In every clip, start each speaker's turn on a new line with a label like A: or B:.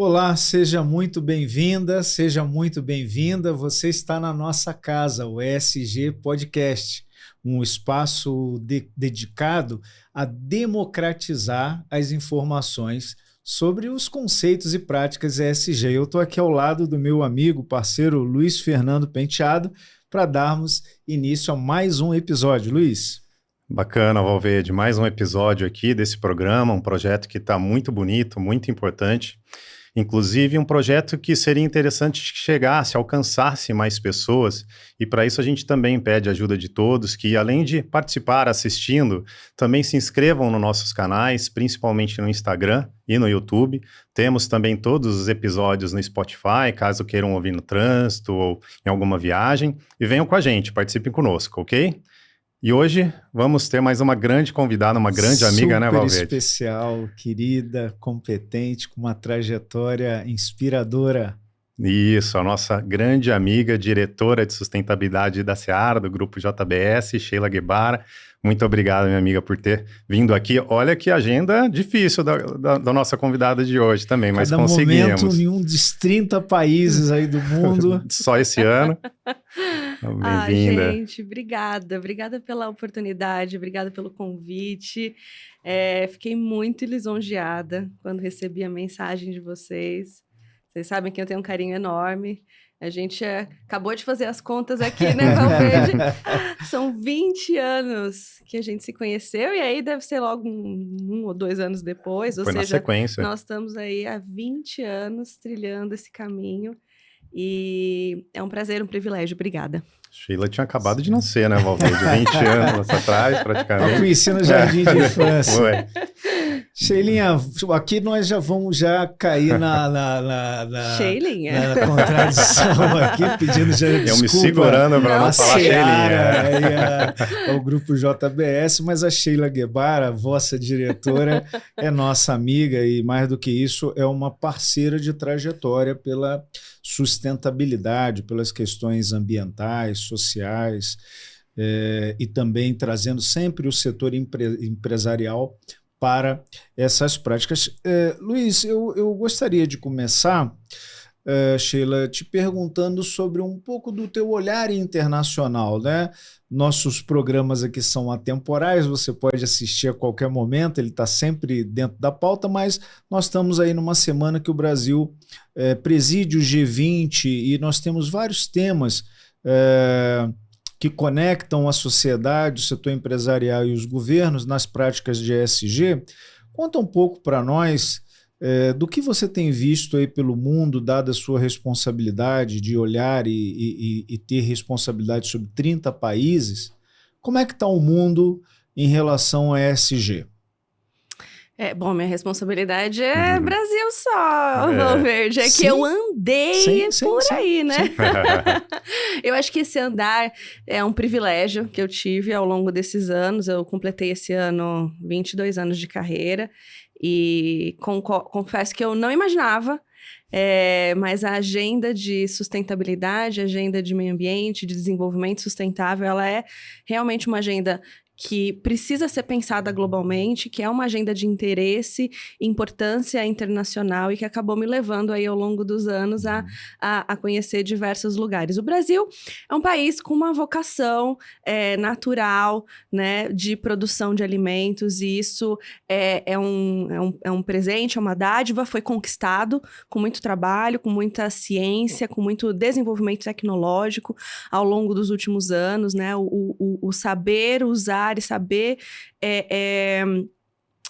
A: Olá, seja muito bem-vinda, seja muito bem-vinda. Você está na nossa casa, o ESG Podcast, um espaço dedicado a democratizar as informações sobre os conceitos e práticas ESG. Eu estou aqui ao lado do meu amigo, parceiro Luiz Fernando Penteado, para darmos início a mais um episódio. Luiz.
B: Bacana, Valverde, mais um episódio aqui desse programa, um projeto que está muito bonito, muito importante. Inclusive um projeto que seria interessante que chegasse, alcançasse mais pessoas, e para isso a gente também pede a ajuda de todos que, além de participar assistindo, também se inscrevam nos nossos canais, principalmente no Instagram e no YouTube. Temos também todos os episódios no Spotify, caso queiram ouvir no trânsito ou em alguma viagem, e venham com a gente, participem conosco, ok? E hoje vamos ter mais uma grande convidada, uma grande amiga, né, Valverde?
A: Super especial, querida, competente, com uma trajetória inspiradora.
B: Isso, a nossa grande amiga, diretora de sustentabilidade da Seara, do Grupo JBS, Sheila Guebara. Muito obrigado, minha amiga, por ter vindo aqui. Olha que agenda difícil da nossa convidada de hoje também, mas conseguimos.
A: Cada momento em um dos 30 países aí do mundo.
B: Só esse ano. Bem-vinda.
C: Gente, obrigada pela oportunidade, obrigada pelo convite. Fiquei muito lisonjeada quando recebi a mensagem de vocês. Vocês sabem que eu tenho um carinho enorme. A gente acabou de fazer as contas aqui, né, Valverde? São 20 anos que a gente se conheceu, e aí deve ser logo um ou 2 anos depois. Ou
B: Foi
C: seja,
B: na sequência.
C: Nós estamos aí há 20 anos trilhando esse caminho. E é um prazer, um privilégio. Obrigada.
B: Sheila tinha acabado de nascer, né, Valverde? 20 anos atrás, praticamente.
A: Eu conheci no jardim de infância.
B: Foi.
A: Sheilinha, aqui nós já vamos cair na contradição aqui, pedindo já desculpa.
B: Eu me segurando para não falar Sheilinha.
A: É o Grupo JBS, mas a Sheila Guebara, vossa diretora, é nossa amiga e, mais do que isso, é uma parceira de trajetória pela sustentabilidade, pelas questões ambientais, sociais, e também trazendo sempre o setor empresarial para essas práticas. Luiz, eu gostaria de começar, Sheila, te perguntando sobre um pouco do teu olhar internacional, né? Nossos programas aqui são atemporais, você pode assistir a qualquer momento, ele está sempre dentro da pauta, mas nós estamos aí numa semana que o Brasil preside o G20 e nós temos vários temas que conectam a sociedade, o setor empresarial e os governos nas práticas de ESG. Conta um pouco para nós do que você tem visto aí pelo mundo, dada a sua responsabilidade de olhar e ter responsabilidade sobre 30 países. Como é que está o mundo em relação a ESG?
C: Bom, minha responsabilidade é Brasil só, Valverde. É que eu andei por aí, né? Eu acho que esse andar é um privilégio que eu tive ao longo desses anos. Eu completei esse ano 22 anos de carreira e confesso que eu não imaginava, mas a agenda de sustentabilidade, a agenda de meio ambiente, de desenvolvimento sustentável, ela é realmente uma agenda que precisa ser pensada globalmente, que é uma agenda de interesse, importância internacional e que acabou me levando aí ao longo dos anos a conhecer diversos lugares. O Brasil é um país com uma vocação natural, né, de produção de alimentos, e isso é um presente, é uma dádiva, foi conquistado com muito trabalho, com muita ciência, com muito desenvolvimento tecnológico ao longo dos últimos anos, né, o saber usar e saber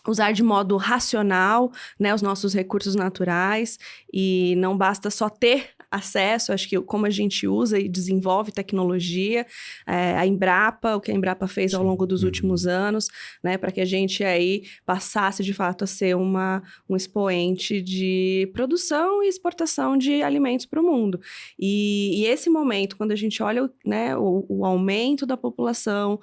C: usar de modo racional, né, os nossos recursos naturais, e não basta só ter acesso, acho que como a gente usa e desenvolve tecnologia, a Embrapa, o que a Embrapa fez ao longo dos últimos anos, né, para que a gente aí passasse de fato a ser um expoente de produção e exportação de alimentos para o mundo. E esse momento, quando a gente olha, né, o aumento da população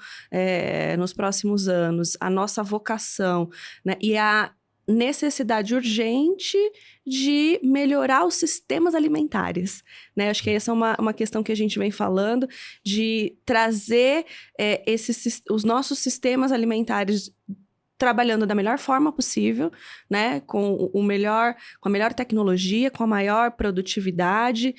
C: nos próximos anos, a nossa vocação, né, e a necessidade urgente de melhorar os sistemas alimentares, né? Acho que essa é uma questão que a gente vem falando, de trazer os nossos sistemas alimentares trabalhando da melhor forma possível, né, com a melhor tecnologia, com a maior produtividade,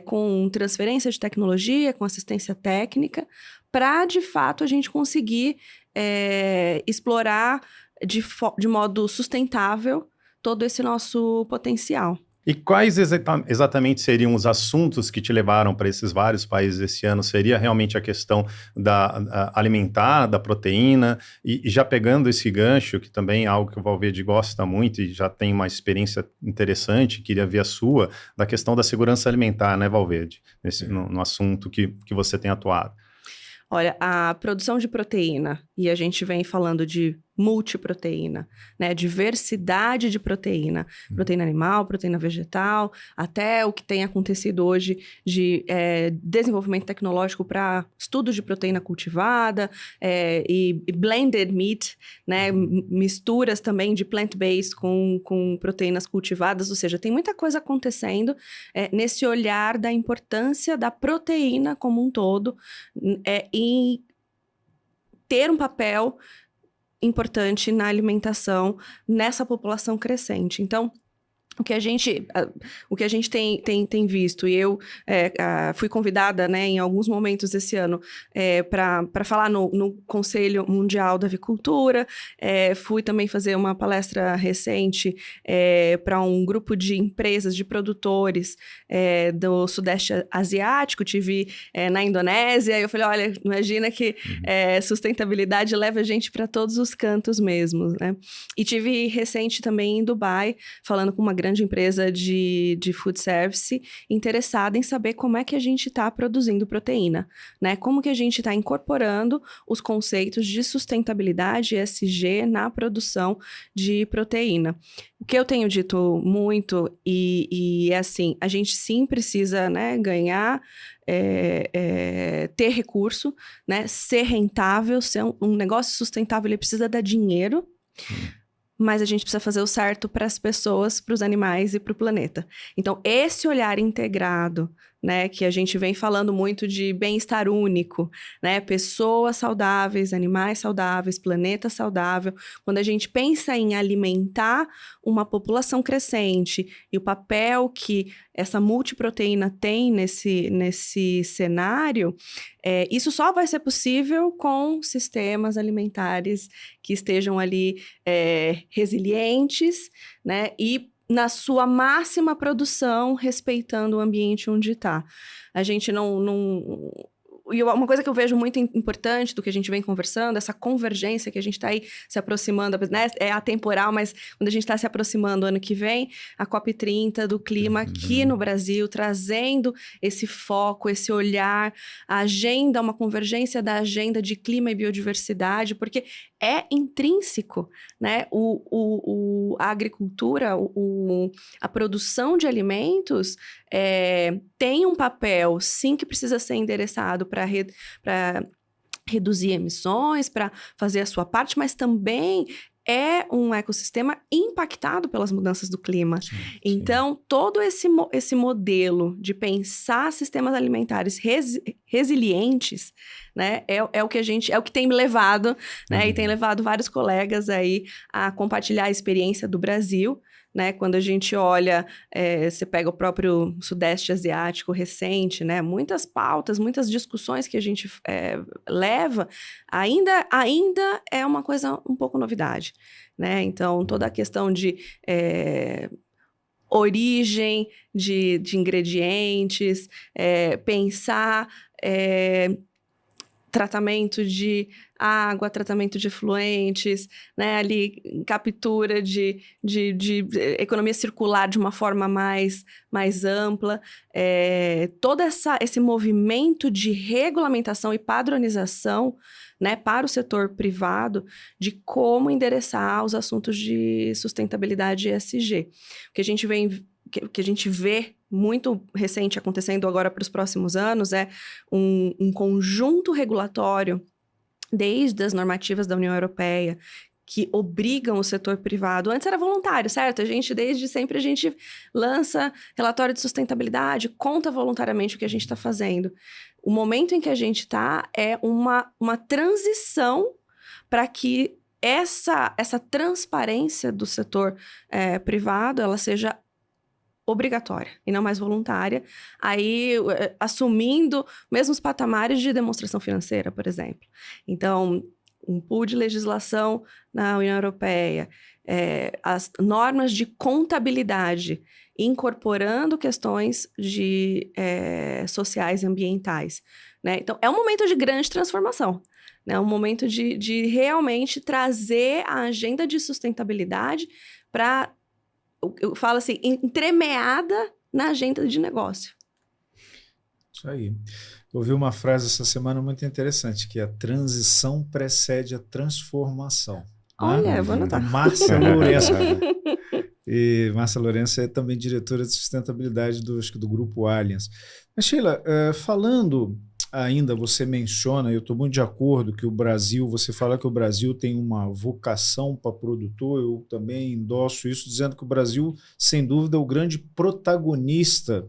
C: com transferência de tecnologia, com assistência técnica, para, de fato, a gente conseguir explorar de modo sustentável todo esse nosso potencial.
B: E quais exatamente seriam os assuntos que te levaram para esses vários países esse ano? Seria realmente a questão alimentar, da proteína, e já pegando esse gancho, que também é algo que o Valverde gosta muito e já tem uma experiência interessante, queria ver a sua, da questão da segurança alimentar, né, Valverde? No assunto que você tem atuado.
C: Olha, a produção de proteína, e a gente vem falando de multiproteína, né? Diversidade de proteína. Proteína animal, proteína vegetal, até o que tem acontecido hoje de desenvolvimento tecnológico para estudos de proteína cultivada e blended meat, né? Misturas também de plant-based com proteínas cultivadas, ou seja, tem muita coisa acontecendo nesse olhar da importância da proteína como um todo em ter um papel importante na alimentação nessa população crescente. Então, o que a gente tem visto, e eu fui convidada, né, em alguns momentos esse ano para falar no Conselho Mundial da Avicultura, fui também fazer uma palestra recente para um grupo de empresas, de produtores do Sudeste Asiático, tive na Indonésia, e eu falei, olha, imagina que sustentabilidade leva a gente para todos os cantos mesmo, né? E tive recente também em Dubai, falando com uma grande empresa de food service interessada em saber como é que a gente está produzindo proteína, né? Como que a gente está incorporando os conceitos de sustentabilidade ESG na produção de proteína. O que eu tenho dito muito e é assim, a gente sim precisa, né, ganhar, ter recurso, né, ser rentável, ser um negócio sustentável, ele precisa dar dinheiro, mas a gente precisa fazer o certo para as pessoas, para os animais e para o planeta. Então, esse olhar integrado, né, que a gente vem falando muito de bem-estar único, né, pessoas saudáveis, animais saudáveis, planeta saudável, quando a gente pensa em alimentar uma população crescente e o papel que essa multiproteína tem nesse cenário, isso só vai ser possível com sistemas alimentares que estejam ali resilientes, né, e na sua máxima produção, respeitando o ambiente onde está. A gente E uma coisa que eu vejo muito importante do que a gente vem conversando, essa convergência que a gente está aí se aproximando, né? É atemporal, mas quando a gente está se aproximando ano que vem, a COP30 do clima aqui no Brasil, trazendo esse foco, esse olhar, a agenda, uma convergência da agenda de clima e biodiversidade, porque é intrínseco, né? A agricultura, a produção de alimentos tem um papel, sim, que precisa ser endereçado para reduzir emissões, para fazer a sua parte, mas também é um ecossistema impactado pelas mudanças do clima. Sim. Então, todo esse modelo de pensar sistemas alimentares resilientes, né, é o que tem me levado, né, e tem levado vários colegas aí a compartilhar a experiência do Brasil, né? Quando a gente olha, você pega o próprio Sudeste Asiático recente, né? Muitas pautas, muitas discussões que a gente leva, ainda é uma coisa um pouco novidade, né? Então, toda a questão de origem de ingredientes, pensar tratamento de água, tratamento de efluentes, né, ali captura de economia circular de uma forma mais ampla, todo esse movimento de regulamentação e padronização, né, para o setor privado de como endereçar os assuntos de sustentabilidade ESG. O que a gente vê muito recente acontecendo agora para os próximos anos é um conjunto regulatório, desde as normativas da União Europeia, que obrigam o setor privado. Antes era voluntário, certo? Desde sempre a gente lança relatório de sustentabilidade, conta voluntariamente o que a gente está fazendo. O momento em que a gente está é uma transição para que essa transparência do setor privado, ela seja obrigatória e não mais voluntária, aí assumindo mesmos patamares de demonstração financeira, por exemplo. Então, um pool de legislação na União Europeia, as normas de contabilidade, incorporando questões sociais e ambientais, né? Então, é um momento de grande transformação, né? Um momento de realmente trazer a agenda de sustentabilidade para, eu falo assim, entremeada na agenda de negócio.
A: Isso aí. Eu ouvi uma frase essa semana muito interessante, que a transição precede a transformação.
C: Olha, eu vou anotar.
A: Márcia Lourenço. E Márcia Lourenço é também diretora de sustentabilidade do Grupo Allianz. Mas, Sheila, falando ainda, você menciona, eu estou muito de acordo que o Brasil, você fala que o Brasil tem uma vocação para produtor, eu também endosso isso, dizendo que o Brasil, sem dúvida, é o grande protagonista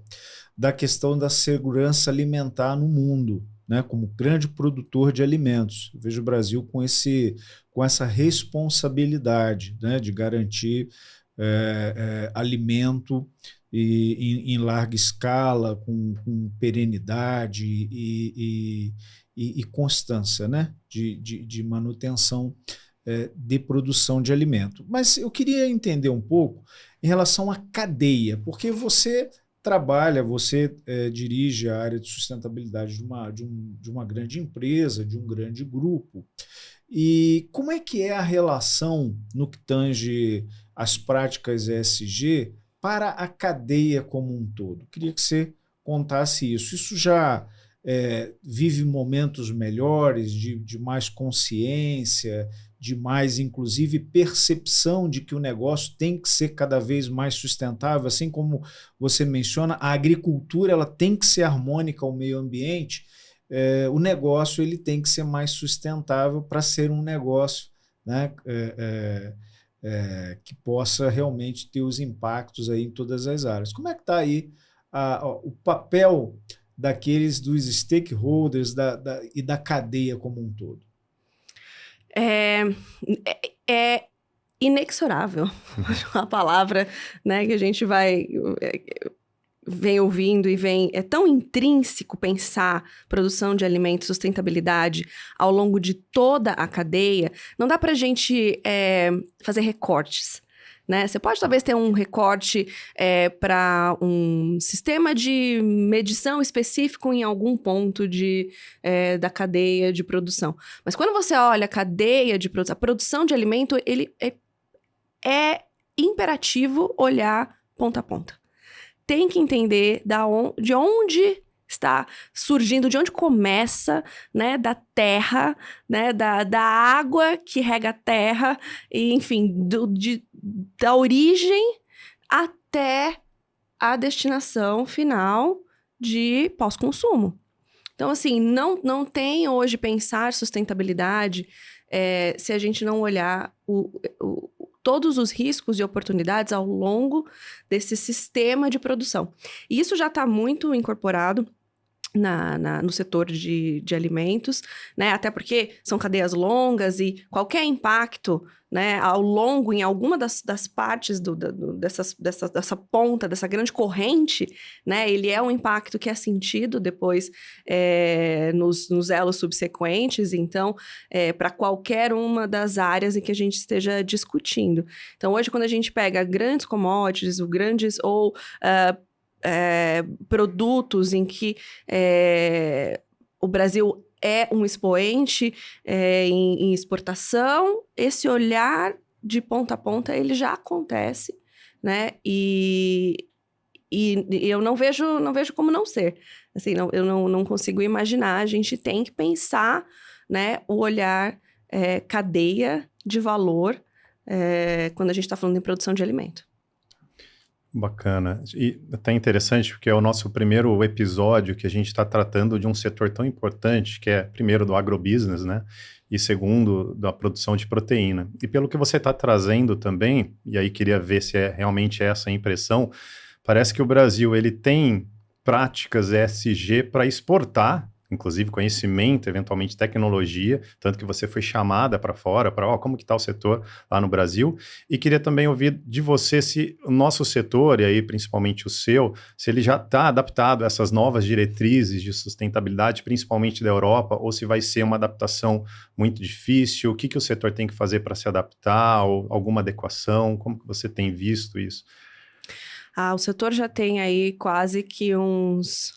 A: da questão da segurança alimentar no mundo, né, como grande produtor de alimentos. Eu vejo o Brasil com essa responsabilidade, né, de garantir alimento em larga escala, com perenidade e constância, né, de manutenção de produção de alimento. Mas eu queria entender um pouco em relação à cadeia, porque você dirige a área de sustentabilidade de uma grande empresa, de um grande grupo. E como é que é a relação no que tange as práticas ESG para a cadeia como um todo? Queria que você contasse isso. Isso já vive momentos melhores, de mais consciência, de mais, inclusive, percepção de que o negócio tem que ser cada vez mais sustentável, assim como você menciona, a agricultura ela tem que ser harmônica ao meio ambiente, o negócio ele tem que ser mais sustentável para ser um negócio, né, que possa realmente ter os impactos aí em todas as áreas. Como é que está aí o papel dos stakeholders e da cadeia como um todo?
C: É inexorável, uma palavra, né, que a gente vem ouvindo e é tão intrínseco pensar produção de alimentos, sustentabilidade ao longo de toda a cadeia, não dá para a gente fazer recortes. Né? Você pode talvez ter um recorte para um sistema de medição específico em algum ponto da cadeia de produção. Mas quando você olha a cadeia de produção, a produção de alimento, ele é imperativo olhar ponta a ponta. Tem que entender de onde está surgindo, de onde começa, né, da terra, né, da água que rega a terra, e, enfim, da origem até a destinação final de pós-consumo. Então, assim, não tem hoje pensar sustentabilidade se a gente não olhar todos os riscos e oportunidades ao longo desse sistema de produção. E isso já está muito incorporado no setor de alimentos, né? Até porque são cadeias longas e qualquer impacto, né, ao longo em alguma das partes dessa ponta, dessa grande corrente, né, ele é um impacto que é sentido depois nos elos subsequentes, então, para qualquer uma das áreas em que a gente esteja discutindo. Então, hoje, quando a gente pega grandes commodities, produtos em que o Brasil é um expoente em exportação, esse olhar de ponta a ponta, ele já acontece, né? E eu não vejo como não ser. Assim, eu não consigo imaginar, a gente tem que pensar, né, o olhar cadeia de valor quando a gente está falando em produção de alimento.
B: Bacana. E até interessante, porque é o nosso primeiro episódio que a gente está tratando de um setor tão importante, que é, primeiro, do agrobusiness, né? E segundo, da produção de proteína. E pelo que você está trazendo também, e aí queria ver se é realmente essa a impressão, parece que o Brasil ele tem práticas ESG para exportar, inclusive conhecimento, eventualmente tecnologia, tanto que você foi chamada para fora, para como que está o setor lá no Brasil, e queria também ouvir de você se o nosso setor, e aí principalmente o seu, se ele já está adaptado a essas novas diretrizes de sustentabilidade, principalmente da Europa, ou se vai ser uma adaptação muito difícil, o que o setor tem que fazer para se adaptar, ou alguma adequação, como que você tem visto isso?
C: O setor já tem aí quase que uns...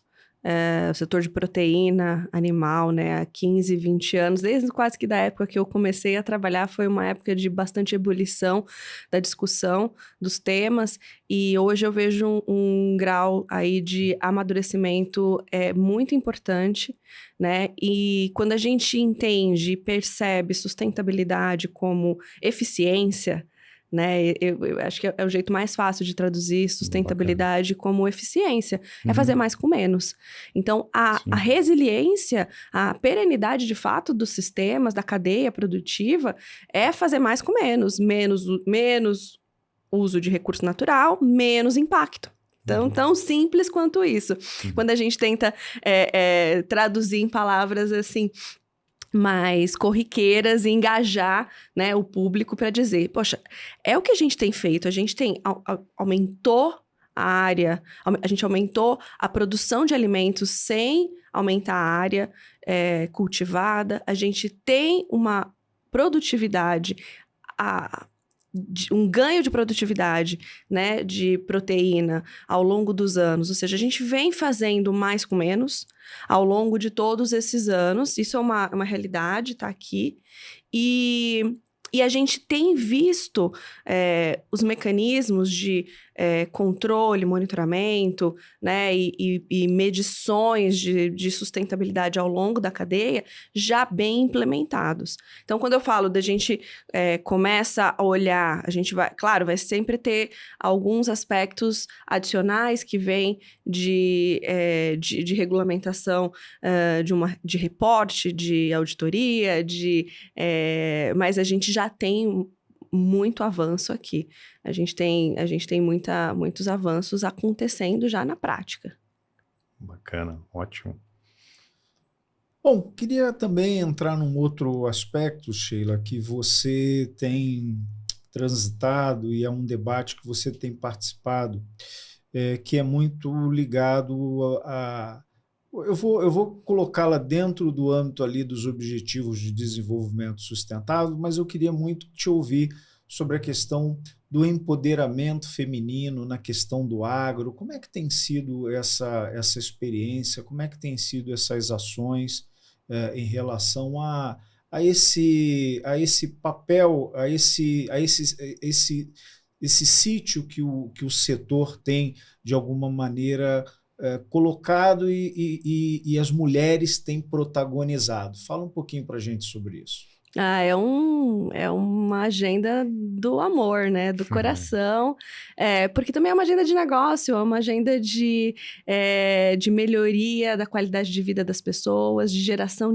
C: o setor de proteína animal, né, há 15, 20 anos, desde quase que da época que eu comecei a trabalhar, foi uma época de bastante ebulição da discussão dos temas, e hoje eu vejo um grau aí de amadurecimento muito importante, né, e quando a gente entende e percebe sustentabilidade como eficiência, né, eu acho que é o jeito mais fácil de traduzir sustentabilidade como eficiência, é fazer mais com menos. Então, a resiliência, a perenidade de fato dos sistemas, da cadeia produtiva, é fazer mais com menos, menos uso de recurso natural, menos impacto. Então, tão simples quanto isso. Quando a gente tenta traduzir em palavras assim... mais corriqueiras e engajar, né, o público para dizer, poxa, é o que a gente tem feito, a gente tem aumentou a área, a gente aumentou a produção de alimentos sem aumentar a área cultivada, a gente tem uma produtividade, um ganho de produtividade, né, de proteína ao longo dos anos, ou seja, a gente vem fazendo mais com menos ao longo de todos esses anos, isso é uma realidade, tá aqui, e a gente tem visto os mecanismos de controle, monitoramento, né, e medições de sustentabilidade ao longo da cadeia já bem implementados. Então, quando eu falo da gente começa a olhar, a gente vai, claro, vai sempre ter alguns aspectos adicionais que vêm de regulamentação, de reporte, de auditoria, mas a gente já tem muito avanço aqui. A gente tem muitos avanços acontecendo já na prática.
B: Bacana, ótimo.
A: Bom, queria também entrar num outro aspecto, Sheila, que você tem transitado e é um debate que você tem participado, que é muito ligado a... Eu vou colocá-la dentro do âmbito ali dos Objetivos de Desenvolvimento Sustentável, mas eu queria muito te ouvir sobre a questão do empoderamento feminino na questão do agro. Como é que tem sido essa experiência? Como é que tem sido essas ações em relação a esse papel, a esse sítio que o setor tem, de alguma maneira, colocado e as mulheres têm protagonizado? Fala um pouquinho para a gente sobre isso.
C: É uma agenda do amor, né? Do coração, porque também é uma agenda de negócio, é uma agenda de melhoria da qualidade de vida das pessoas, de geração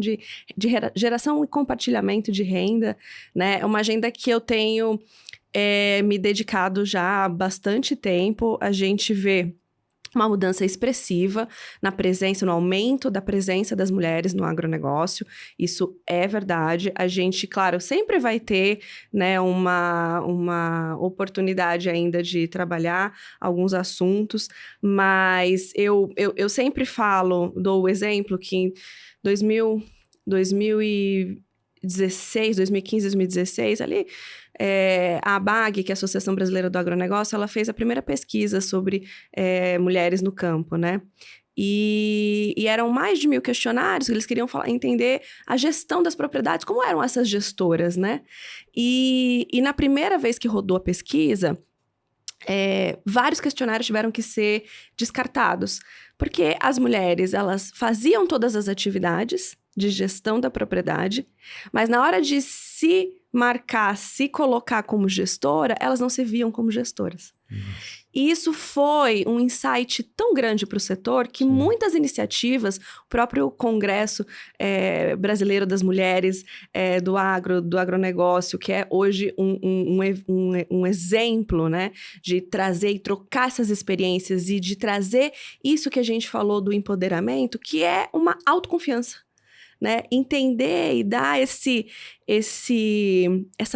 C: geração e compartilhamento de renda, né? É uma agenda que eu tenho me dedicado já há bastante tempo. A gente vê uma mudança expressiva na presença, no aumento da presença das mulheres no agronegócio. Isso é verdade. A gente, claro, sempre vai ter, né, uma oportunidade ainda de trabalhar alguns assuntos, mas eu sempre dou o exemplo que em 2016, 2015, 2016, ali... a ABAG, que é a Associação Brasileira do Agronegócio, ela fez a primeira pesquisa sobre mulheres no campo, né? E eram mais de 1.000 questionários, eles queriam entender a gestão das propriedades, como eram essas gestoras, né? E na primeira vez que rodou a pesquisa, vários questionários tiveram que ser descartados, porque as mulheres, elas faziam todas as atividades de gestão da propriedade, mas na hora de se colocar como gestora, elas não se viam como gestoras. E isso foi um insight tão grande para o setor que muitas iniciativas, o próprio Congresso Brasileiro das Mulheres do agronegócio, que é hoje um exemplo, né, de trazer e trocar essas experiências e de trazer isso que a gente falou do empoderamento, que é uma autoconfiança. Né? Entender e dar essa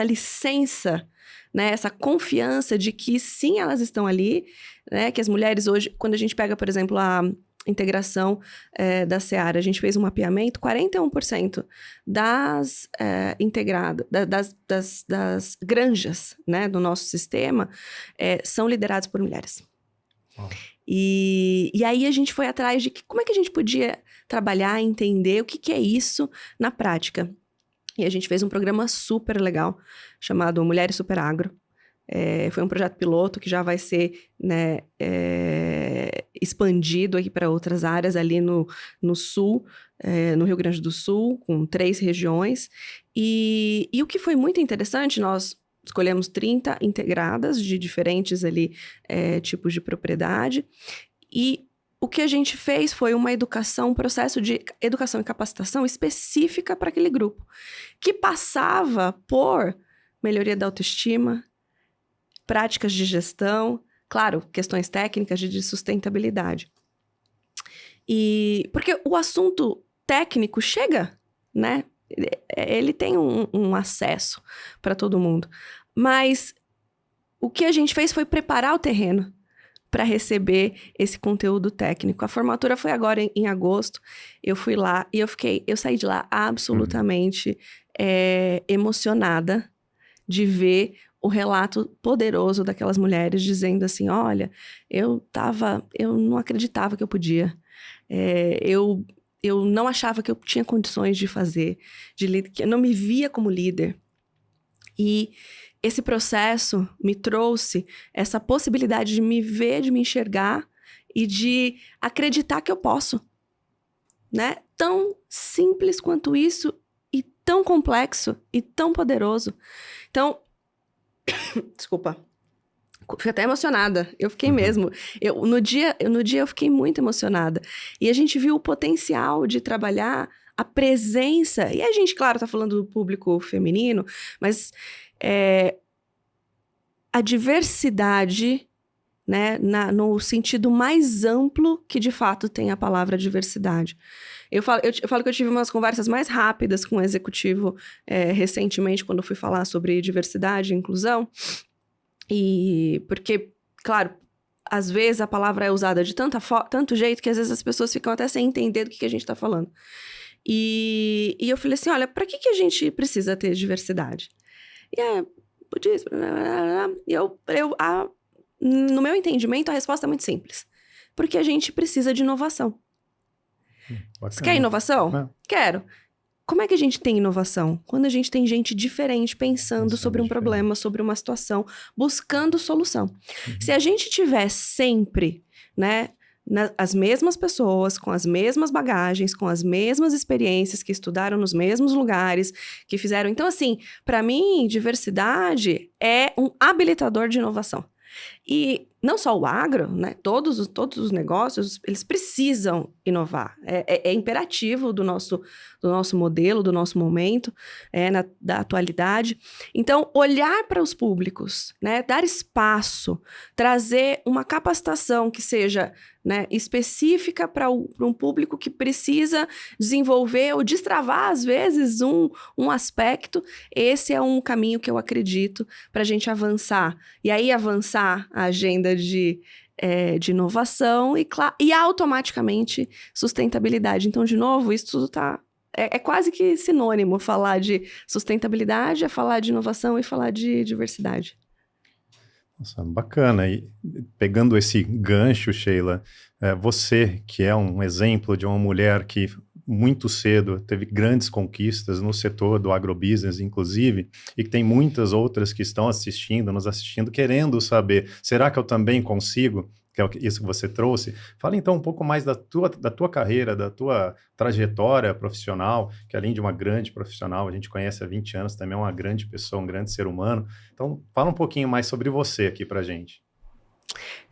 C: licença, né? Essa confiança de que sim, elas estão ali, né? Que as mulheres hoje, quando a gente pega, por exemplo, a integração da Seara, a gente fez um mapeamento, 41% das integradas, das granjas, né, do nosso sistema são lideradas por mulheres. Oh. E aí a gente foi atrás de como é que a gente podia trabalhar, entender o que é isso na prática. E a gente fez um programa super legal, chamado Mulheres Super Agro. Foi um projeto piloto que já vai ser, né, expandido aqui para outras áreas ali no sul, no Rio Grande do Sul, com 3 regiões. E o que foi muito interessante, nós escolhemos 30 integradas de diferentes ali, tipos de propriedade. E o que a gente fez foi uma educação, um processo de educação e capacitação específica para aquele grupo, que passava por melhoria da autoestima, práticas de gestão, claro, questões técnicas de sustentabilidade. E porque o assunto técnico chega, né? Ele tem um acesso para todo mundo. Mas o que a gente fez foi preparar o terreno para receber esse conteúdo técnico. A formatura foi agora em agosto. Eu fui lá e eu saí de lá absolutamente emocionada de ver o relato poderoso daquelas mulheres dizendo assim, olha, eu não acreditava que eu podia. Eu não achava que eu tinha condições de fazer, que eu não me via como líder. E esse processo me trouxe essa possibilidade de me ver, de me enxergar e de acreditar que eu posso, né? Tão simples quanto isso e tão complexo e tão poderoso. Então, desculpa, fiquei até emocionada. Eu fiquei mesmo. No dia eu fiquei muito emocionada. E a gente viu o potencial de trabalhar a presença. E a gente, claro, tá falando do público feminino, mas a diversidade, né, no sentido mais amplo que de fato tem a palavra diversidade. Eu falo que eu tive umas conversas mais rápidas com o executivo recentemente, quando eu fui falar sobre diversidade e inclusão. E porque, claro, às vezes a palavra é usada de tanto jeito que às vezes as pessoas ficam até sem entender do que a gente está falando. E eu falei assim, olha, para que a gente precisa ter diversidade? E budismo, e no meu entendimento, a resposta é muito simples. Porque a gente precisa de inovação. Você quer inovação? Quero. Como é que a gente tem inovação? Quando a gente tem gente diferente pensando sobre um problema, sobre uma situação, buscando solução. Se a gente tiver sempre, né, as mesmas pessoas, com as mesmas bagagens, com as mesmas experiências, que estudaram nos mesmos lugares, que fizeram... Então, assim, para mim, diversidade é um habilitador de inovação. E não só o agro, né? Todos os negócios, eles precisam inovar. É imperativo do nosso modelo, do nosso momento, da atualidade. Então, olhar para os públicos, né? Dar espaço, trazer uma capacitação que seja, né, específica para um público que precisa desenvolver ou destravar, às vezes, um aspecto. Esse é um caminho que eu acredito para a gente avançar. E aí, avançar a agenda de inovação e automaticamente sustentabilidade. Então, de novo, isso tudo está... É quase que sinônimo falar de sustentabilidade, falar de inovação e falar de diversidade.
B: Nossa, bacana. E pegando esse gancho, Sheila, você que é um exemplo de uma mulher que muito cedo teve grandes conquistas no setor do agrobusiness, inclusive, e que tem muitas outras que estão nos assistindo, querendo saber, será que eu também consigo? Que é isso que você trouxe. Fala então um pouco mais da tua carreira, da tua trajetória profissional, que além de uma grande profissional, a gente conhece há 20 anos, também é uma grande pessoa, um grande ser humano. Então, fala um pouquinho mais sobre você aqui pra gente.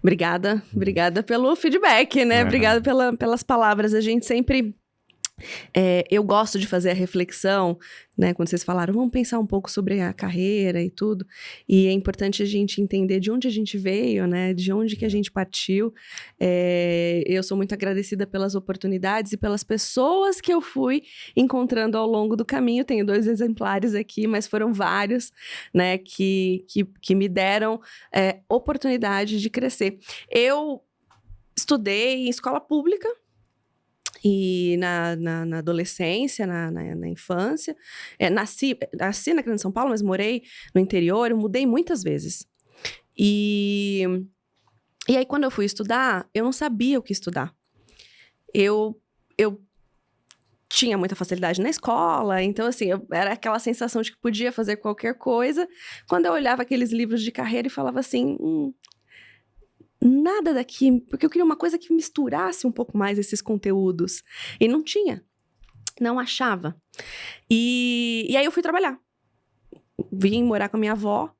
C: Obrigada pelo feedback, né? Obrigada pelas palavras. A gente sempre... eu gosto de fazer a reflexão, né? Quando vocês falaram, vamos pensar um pouco sobre a carreira e tudo. E é importante a gente entender de onde a gente veio, né? De onde que a gente partiu. Eu sou muito agradecida pelas oportunidades e pelas pessoas que eu fui encontrando ao longo do caminho. Tenho 2 exemplares aqui, mas foram vários, né? Que me deram oportunidade de crescer. Eu estudei em escola pública. E na adolescência, na infância, nasci na Grande São Paulo, mas morei no interior, eu mudei muitas vezes. E aí, quando eu fui estudar, eu não sabia o que estudar. Eu tinha muita facilidade na escola, então, assim, era aquela sensação de que podia fazer qualquer coisa. Quando eu olhava aqueles livros de carreira e falava assim... nada daqui, porque eu queria uma coisa que misturasse um pouco mais esses conteúdos. E não tinha. Não achava. E aí eu fui trabalhar. Vim morar com a minha avó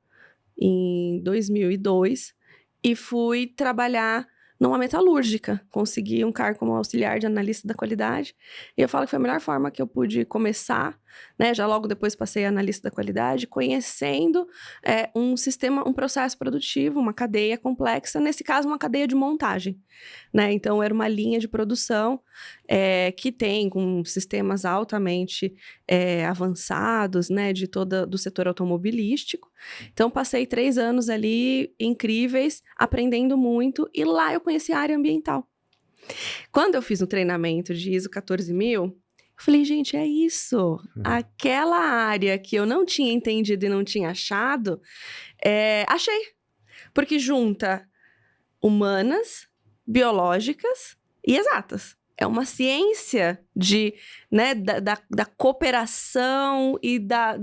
C: em 2002 e fui trabalhar numa metalúrgica. Consegui um cargo como auxiliar de analista da qualidade. E eu falo que foi a melhor forma que eu pude começar, né? Já logo depois passei a analista da qualidade, conhecendo um sistema, um processo produtivo, uma cadeia complexa, nesse caso uma cadeia de montagem, né? Então era uma linha de produção que tem com sistemas altamente avançados, né? Do setor automobilístico. Então passei 3 anos ali incríveis, aprendendo muito, e lá eu conheci a área ambiental. Quando eu fiz um treinamento de ISO 14000, eu falei, gente, é isso. Aquela área que eu não tinha entendido e não tinha achado, achei. Porque junta humanas, biológicas e exatas. É uma ciência da cooperação e da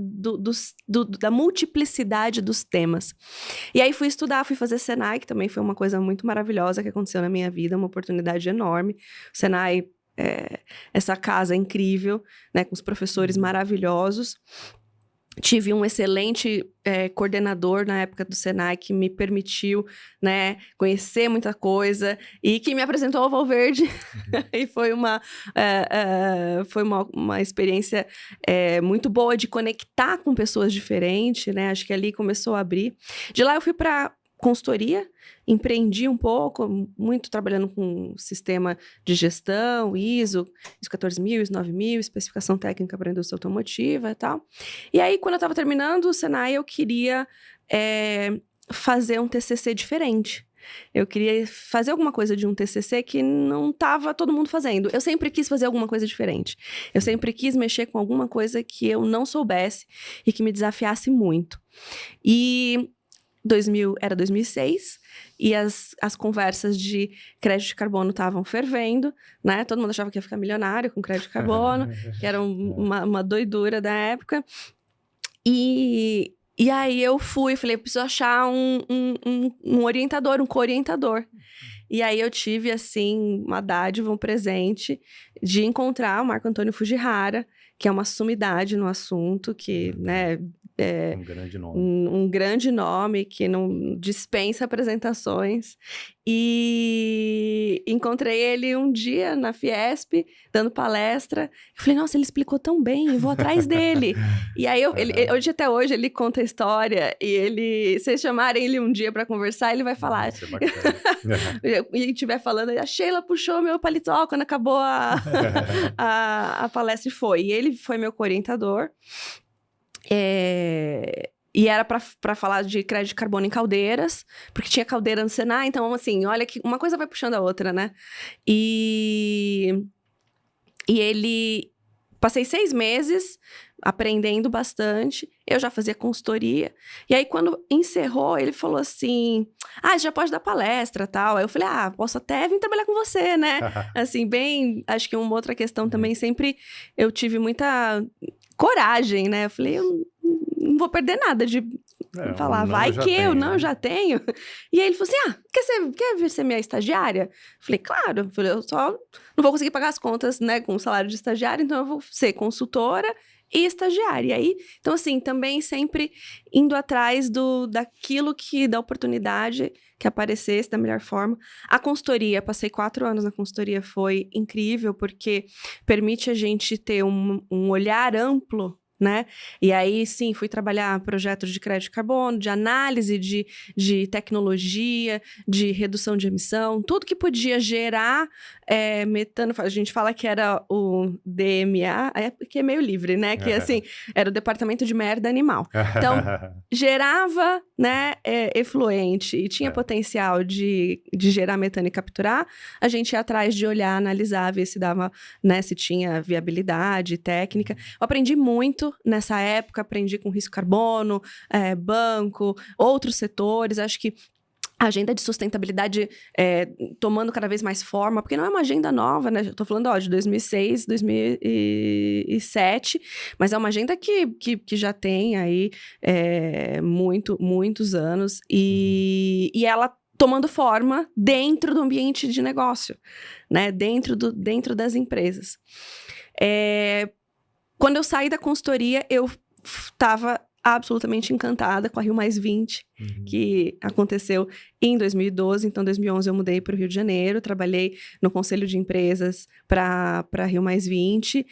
C: multiplicidade dos temas. E aí fui estudar, fui fazer Senai, que também foi uma coisa muito maravilhosa que aconteceu na minha vida, uma oportunidade enorme. O Senai... essa casa incrível, né, com os professores maravilhosos. Tive um excelente coordenador na época do Senai que me permitiu, né, conhecer muita coisa e que me apresentou ao Valverde. E foi uma experiência muito boa de conectar com pessoas diferentes, né? Acho que ali começou a abrir. De lá eu fui para consultoria, empreendi um pouco, muito trabalhando com sistema de gestão, ISO 14000, ISO 9000, especificação técnica para a indústria automotiva e tal. E aí, quando eu estava terminando o Senai, eu queria fazer um TCC diferente. Eu queria fazer alguma coisa de um TCC que não estava todo mundo fazendo. Eu sempre quis fazer alguma coisa diferente. Eu sempre quis mexer com alguma coisa que eu não soubesse e que me desafiasse muito. E... era 2006, e as conversas de crédito de carbono estavam fervendo, né? Todo mundo achava que ia ficar milionário com crédito de carbono, que era uma doidura da época. E aí eu falei, eu preciso achar um orientador, um co-orientador. E aí eu tive, assim, uma dádiva, um presente de encontrar o Marco Antônio Fujihara, que é uma sumidade no assunto, que, né...
B: um grande nome.
C: Um grande nome que não dispensa apresentações. E encontrei ele um dia na Fiesp, dando palestra. Eu falei, nossa, ele explicou tão bem, eu vou atrás dele. E aí, até hoje, ele conta a história. E se chamarem ele um dia para conversar, ele vai falar.
B: Isso é bacana.
C: E estiver falando, a Sheila puxou meu paletó quando acabou a palestra e foi. E ele foi meu co-orientador. E era para falar de crédito de carbono em caldeiras, porque tinha caldeira no Senai, então, assim, olha que uma coisa vai puxando a outra, né? E ele... Passei 6 meses aprendendo bastante, eu já fazia consultoria, e aí quando encerrou, ele falou assim, já pode dar palestra, tal. Aí eu falei, posso até vir trabalhar com você, né? Assim, bem, acho que uma outra questão também, sempre eu tive muita coragem, né? Eu falei, eu não vou perder nada de falar, vai que eu não, já tenho. E aí ele falou assim, quer vir ser minha estagiária? Eu falei, claro. Eu falei, eu só não vou conseguir pagar as contas, né, com o salário de estagiária, então eu vou ser consultora e estagiário. E aí, então assim, também sempre indo atrás daquilo da oportunidade que aparecesse da melhor forma. A consultoria, passei 4 anos na consultoria, foi incrível, porque permite a gente ter um olhar amplo, né? E aí, sim, fui trabalhar projetos de crédito de carbono, de análise de tecnologia, de redução de emissão, tudo que podia gerar metano. A gente fala que era o DMA, que é meio livre, né? Que, assim, era o Departamento de Merda Animal. Então, gerava, né, efluente e tinha potencial de gerar metano e capturar, a gente ia atrás de olhar, analisar, ver se dava, né, se tinha viabilidade técnica. Eu aprendi muito nessa época, aprendi com risco carbono, banco, outros setores. Acho que a agenda de sustentabilidade tomando cada vez mais forma, porque não é uma agenda nova, né? Eu tô falando, de 2006, 2007, mas é uma agenda que já tem aí muitos anos, e ela tomando forma dentro do ambiente de negócio, né? Dentro das empresas. Quando eu saí da consultoria, eu estava absolutamente encantada com a Rio+20, que aconteceu em 2012. Então, em 2011, eu mudei para o Rio de Janeiro, trabalhei no Conselho de Empresas para Rio+20,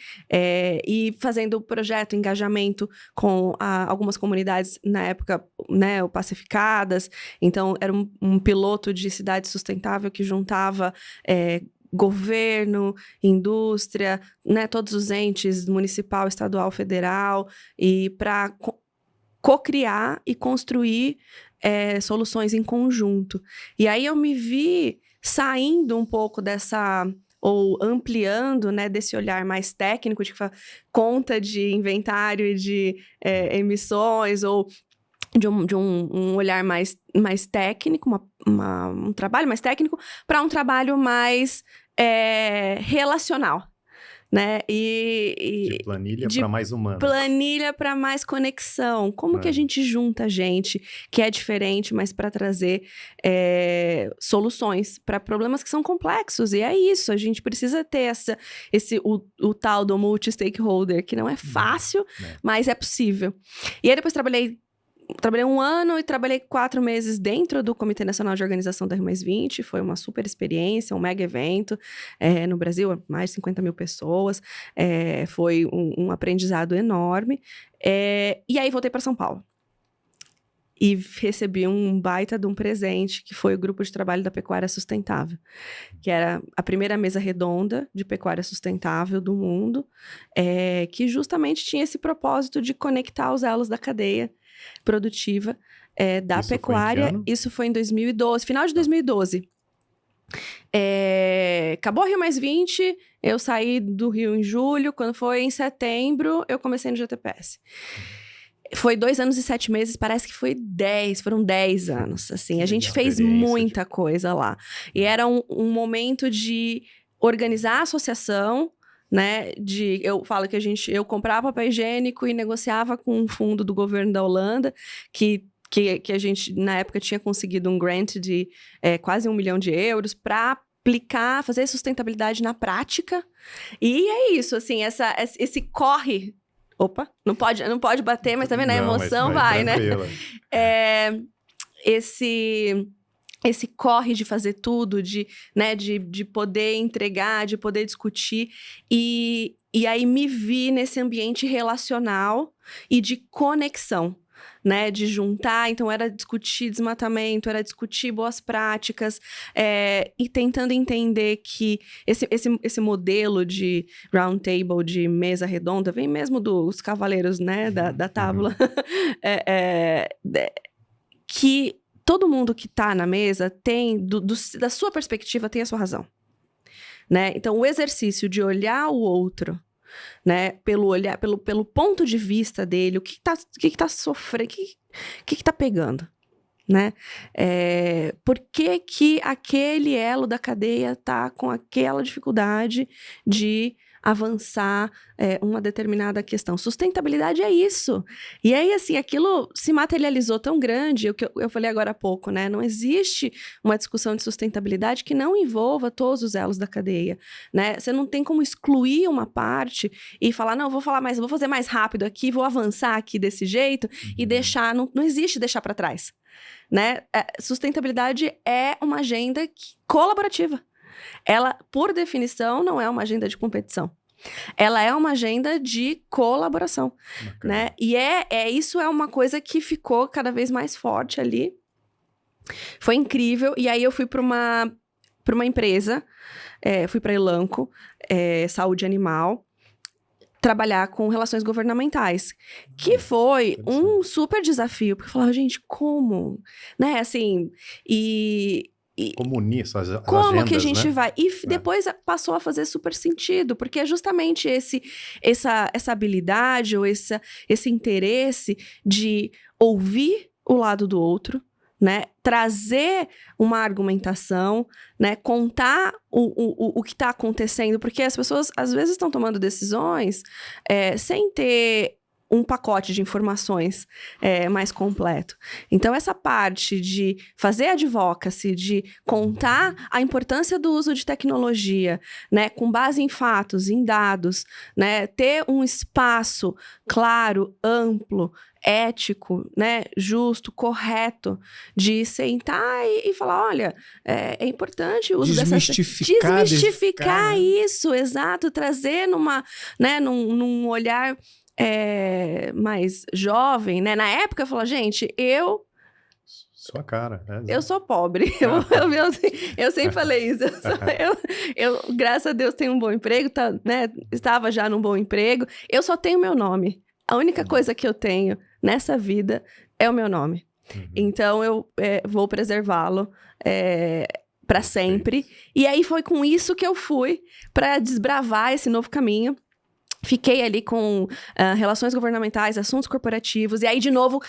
C: e fazendo projeto, engajamento com algumas comunidades, na época, né, pacificadas. Então, era um piloto de cidade sustentável que juntava governo, indústria, né, todos os entes, municipal, estadual, federal, e para co-criar e construir soluções em conjunto. E aí eu me vi saindo um pouco ou ampliando, né, desse olhar mais técnico, de conta de inventário e de emissões, ou de um olhar mais técnico, um trabalho mais técnico, para um trabalho mais relacional, né?
B: De planilha para mais humano.
C: Planilha para mais conexão. Como que a gente junta gente que é diferente, mas para trazer soluções para problemas que são complexos? E é isso, a gente precisa ter o tal do multi-stakeholder, que não é fácil, mas é possível. E aí depois trabalhei 1 ano e trabalhei 4 meses dentro do Comitê Nacional de Organização da Rio+20. Foi uma super experiência, um mega evento no Brasil, mais de 50 mil pessoas. Foi um aprendizado enorme. E aí voltei para São Paulo. E recebi um baita de um presente, que foi o Grupo de Trabalho da Pecuária Sustentável, que era a primeira mesa redonda de pecuária sustentável do mundo, que justamente tinha esse propósito de conectar os elos da cadeia produtiva da pecuária. Isso foi em 2012, final de 2012. Acabou o Rio+20, eu saí do Rio em julho. Quando foi em setembro, eu comecei no GTPS. Foi 2 anos e 7 meses, parece que foram 10 anos, assim. A gente fez muita coisa lá. E era um momento de organizar a associação, né? Eu falo que eu comprava papel higiênico e negociava com um fundo do governo da Holanda, que a gente, na época, tinha conseguido um grant de quase 1 milhão de euros para aplicar, fazer sustentabilidade na prática. E é isso, assim, esse corre... Opa, não pode bater, mas tá vendo? A emoção vai, né? Esse corre de fazer tudo, de poder entregar, de poder discutir. E aí me vi nesse ambiente relacional e de conexão, né? De juntar. Então, era discutir desmatamento, era discutir boas práticas, e tentando entender que esse modelo de round table, de mesa redonda, vem mesmo dos cavaleiros, né? Da tábua. Que todo mundo que está na mesa tem, da sua perspectiva, tem a sua razão, né? Então, o exercício de olhar o outro, né? Pelo ponto de vista dele, o que tá sofrendo, o que tá pegando, né? Por que aquele elo da cadeia tá com aquela dificuldade de avançar uma determinada questão. Sustentabilidade é isso. E aí, assim, aquilo se materializou tão grande, o que eu falei agora há pouco, né? Não existe uma discussão de sustentabilidade que não envolva todos os elos da cadeia, né? Você não tem como excluir uma parte e falar, não, vou fazer mais rápido aqui, vou avançar aqui desse jeito e deixar, não existe deixar para trás, né? Sustentabilidade é uma agenda colaborativa. Ela, por definição, não é uma agenda de competição. Ela é uma agenda de colaboração, né? E isso é uma coisa que ficou cada vez mais forte ali. Foi incrível. E aí eu fui para uma empresa, fui para a Elanco, Saúde Animal, trabalhar com relações governamentais, que foi um super desafio, porque eu falava, gente, como? Né, assim,
B: como unir essas
C: como
B: agendas,
C: que a gente, né, vai? E depois passou a fazer super sentido, porque é justamente essa habilidade ou esse interesse de ouvir o lado do outro, né? Trazer uma argumentação, né? Contar o que está acontecendo, porque as pessoas às vezes estão tomando decisões sem ter um pacote de informações mais completo. Então, essa parte de fazer advocacy, de contar a importância do uso de tecnologia, né, com base em fatos, em dados, né, ter um espaço claro, amplo, ético, né, justo, correto, de sentar e falar, olha, é importante o uso desmistificar isso, exato, trazer num olhar mais jovem, né? Na época eu falava, gente,
B: sua cara.
C: Eu sou pobre. Eu sempre falei isso. Eu, graças a Deus, tenho um bom emprego, né? Estava já num bom emprego. Eu só tenho meu nome. A única coisa que eu tenho nessa vida é o meu nome. Então, eu vou preservá-lo para sempre. E aí, foi com isso que eu fui para desbravar esse novo caminho. Fiquei ali com relações governamentais, assuntos corporativos, e aí, de novo,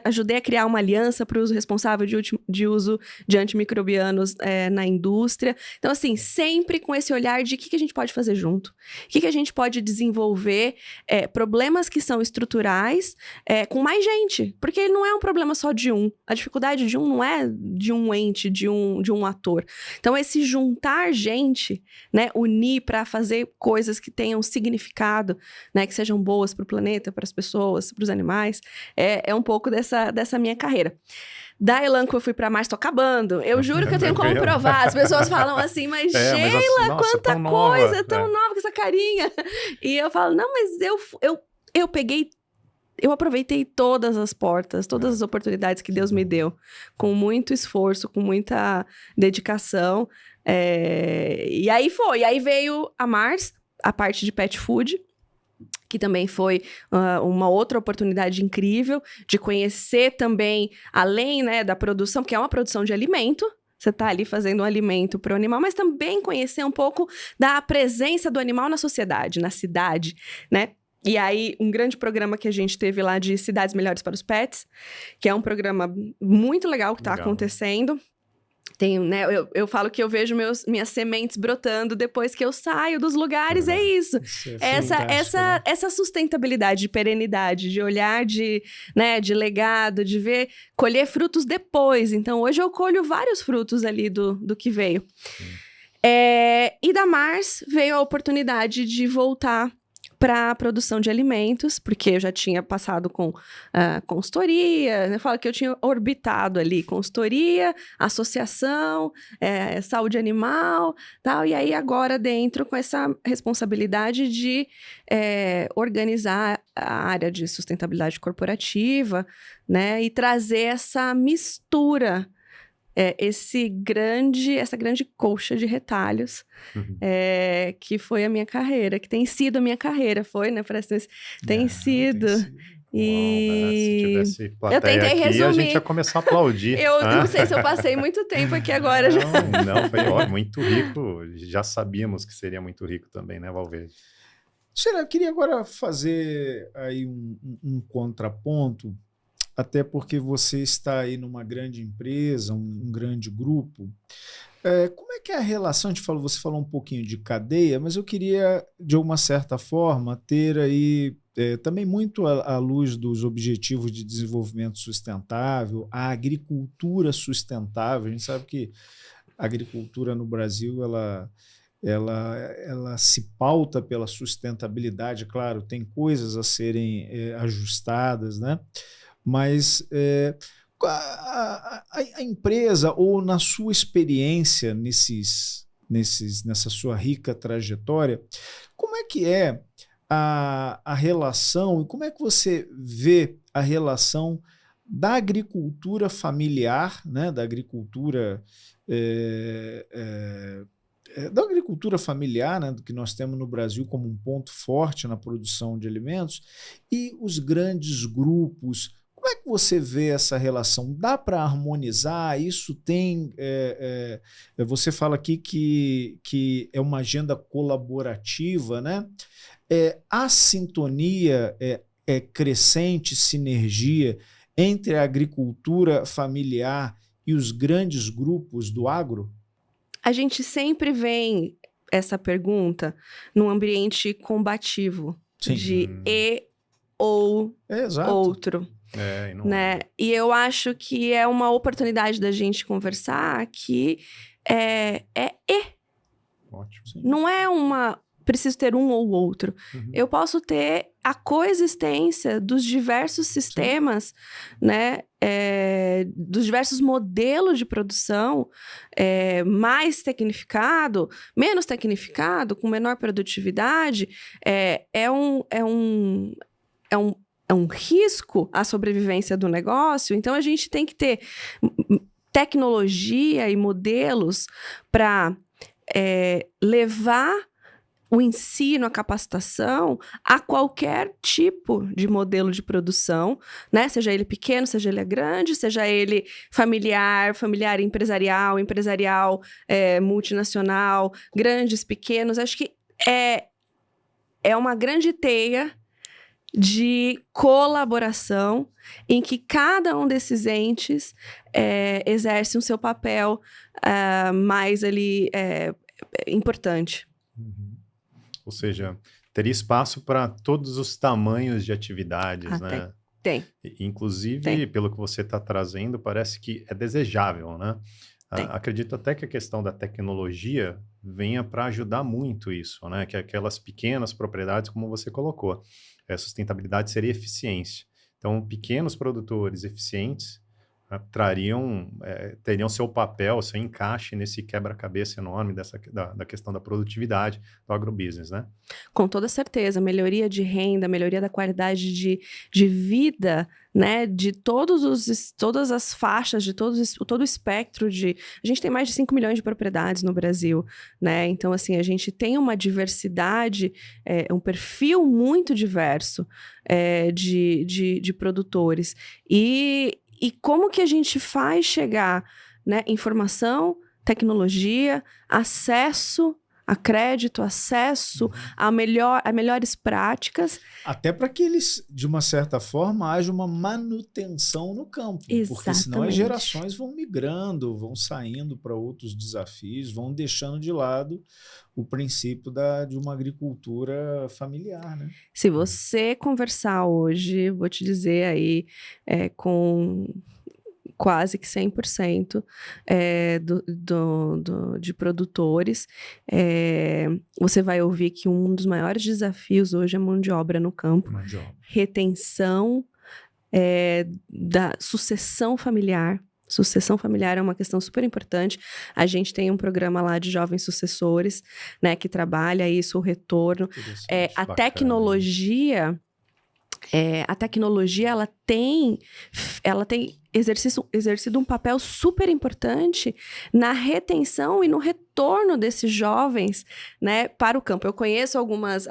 C: ajudei a criar uma aliança para o uso responsável de uso de antimicrobianos na indústria. Então, assim, sempre com esse olhar de o que a gente pode fazer junto, o que a gente pode desenvolver, problemas que são estruturais com mais gente, porque ele não é um problema só de um. A dificuldade de um não é de um ente, de um ator. Então, esse juntar gente, né, unir para fazer coisas que tenham significado, né, que sejam boas para o planeta, para as pessoas, para os animais, é um pouco dessa minha carreira. Da Elanco eu fui para Mars, tô acabando. Eu juro que eu tenho como provar. As pessoas falam assim, mas Sheila, quanta coisa, tão nova com essa carinha. E eu falo, não, mas eu aproveitei todas as portas, todas as oportunidades que Deus me deu, com muito esforço, com muita dedicação. E aí veio a Mars, a parte de pet food, que também foi uma outra oportunidade incrível de conhecer também, além, né, da produção, porque é uma produção de alimento. Você está ali fazendo um alimento para o animal, mas também conhecer um pouco da presença do animal na sociedade, na cidade, né? E aí, um grande programa que a gente teve lá de Cidades Melhores para os Pets, que é um programa muito legal que está acontecendo. Né, eu falo que eu vejo minhas sementes brotando depois que eu saio dos lugares, é isso. Essa sustentabilidade, de perenidade, de olhar de legado, de colher frutos depois. Então, hoje eu colho vários frutos ali do que veio. E da Mars veio a oportunidade de voltar para a produção de alimentos, porque eu já tinha passado com consultoria, eu falo que eu tinha orbitado ali, consultoria, associação, saúde animal, tal, e aí agora dentro com essa responsabilidade de organizar a área de sustentabilidade corporativa, né, e trazer essa mistura, essa grande colcha de retalhos, que foi a minha carreira, que tem sido a minha carreira, foi, né? Parece que tem sido. E
B: se tivesse plateia eu tentei aqui, resumir. A gente ia começar a aplaudir.
C: Eu não sei se eu passei muito tempo aqui agora.
B: Não, foi muito rico. Já sabíamos que seria muito rico também, né, Valverde?
A: Sheila, eu queria agora fazer aí um contraponto. até porque você está aí numa grande empresa, um grande grupo. Como é que é a relação? Você falou um pouquinho de cadeia, mas eu queria, de uma certa forma, ter aí também muito à luz dos Objetivos de Desenvolvimento Sustentável, a agricultura sustentável. A gente sabe que a agricultura no Brasil, ela se pauta pela sustentabilidade. Claro, tem coisas a serem ajustadas, né? Mas a empresa, ou na sua experiência nessa sua rica trajetória, como é que é a relação, e como é que você vê a relação da agricultura familiar, né, da agricultura familiar, né, que nós temos no Brasil como um ponto forte na produção de alimentos, e os grandes grupos? Como é que você vê essa relação? Dá para harmonizar? Isso tem... você fala aqui que é uma agenda colaborativa, né? A sintonia crescente, sinergia entre a agricultura familiar e os grandes grupos do agro?
C: A gente sempre vê essa pergunta num ambiente combativo. Sim. De ou outro. Né? E eu acho que é uma oportunidade da gente conversar que
A: Ótimo, sim.
C: Não é preciso ter um ou outro. Uhum. Eu posso ter a coexistência dos diversos sistemas, né? Dos diversos modelos de produção, mais tecnificado, menos tecnificado, com menor produtividade, é um risco à sobrevivência do negócio. Então, a gente tem que ter tecnologia e modelos para levar o ensino, a capacitação a qualquer tipo de modelo de produção, né? Seja ele pequeno, seja ele grande, seja ele familiar, empresarial, multinacional, grandes, pequenos. Acho que é uma grande teia de colaboração em que cada um desses entes exerce o seu papel mais ali importante.
B: Uhum. Ou seja, teria espaço para todos os tamanhos de atividades, né?
C: Tem.
B: Inclusive, pelo que você está trazendo, parece que é desejável, né? Acredito até que a questão da tecnologia venha para ajudar muito isso, né? Que aquelas pequenas propriedades, como você colocou, sustentabilidade seria eficiência. Então, pequenos produtores eficientes teriam seu papel, seu encaixe nesse quebra-cabeça enorme da questão da produtividade do agrobusiness, né?
C: Com toda certeza, melhoria de renda, melhoria da qualidade de vida, né, de todas as faixas, de todo o espectro de... A gente tem mais de 5 milhões de propriedades no Brasil, né? Então, assim, a gente tem uma diversidade, um perfil muito diverso de produtores. E como que a gente faz chegar, né, informação, tecnologia, acesso a crédito, acesso a melhores práticas.
A: Até para que eles, de uma certa forma, haja uma manutenção no campo.
C: Exatamente.
A: Porque senão as gerações vão migrando, vão saindo para outros desafios, vão deixando de lado o princípio de uma agricultura familiar, né?
C: Se você conversar hoje, vou te dizer aí, com quase que 100% de produtores, você vai ouvir que um dos maiores desafios hoje é mão de obra no campo. Retenção da sucessão familiar. Sucessão familiar é uma questão super importante. A gente tem um programa lá de jovens sucessores, né, que trabalha isso, o retorno. A tecnologia... a tecnologia, ela tem exercido um papel super importante na retenção e no retorno desses jovens, né, para o campo. Eu conheço algumas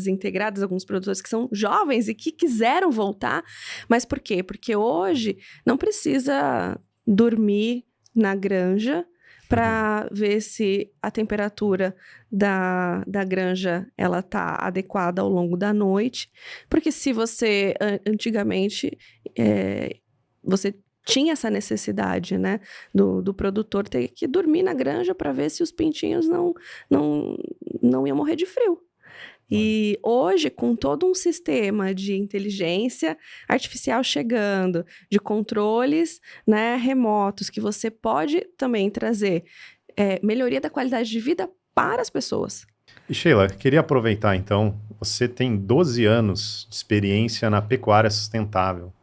C: integradas, alguns produtores que são jovens e que quiseram voltar, mas por quê? Porque hoje não precisa dormir na granja para ver se a temperatura da granja ela está adequada ao longo da noite. Porque se você, antigamente, você tinha essa necessidade, né, do produtor ter que dormir na granja para ver se os pintinhos não iam morrer de frio. E hoje, com todo um sistema de inteligência artificial chegando, de controles, né, remotos, que você pode também trazer melhoria da qualidade de vida para as pessoas.
B: E Sheila, queria aproveitar então, você tem 12 anos de experiência na pecuária sustentável.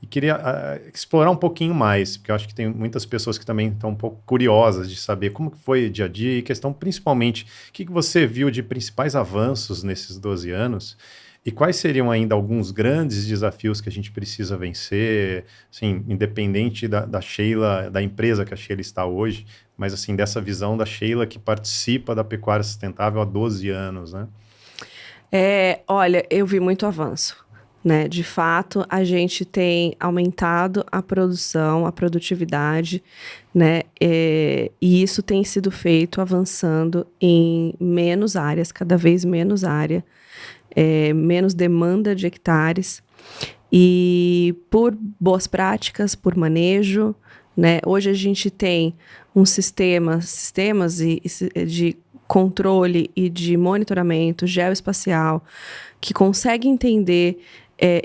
B: E queria explorar um pouquinho mais, porque eu acho que tem muitas pessoas que também estão um pouco curiosas de saber como que foi o dia a dia e questão principalmente, o que você viu de principais avanços nesses 12 anos e quais seriam ainda alguns grandes desafios que a gente precisa vencer, assim, independente da Sheila, da empresa que a Sheila está hoje, mas assim, dessa visão da Sheila que participa da pecuária sustentável há 12 anos, né?
C: Olha, eu vi muito avanço. Né? De fato, a gente tem aumentado a produção, a produtividade, né? E isso tem sido feito avançando em menos áreas, cada vez menos área, menos demanda de hectares, e por boas práticas, por manejo, né? Hoje a gente tem sistemas de controle e de monitoramento geoespacial que consegue entender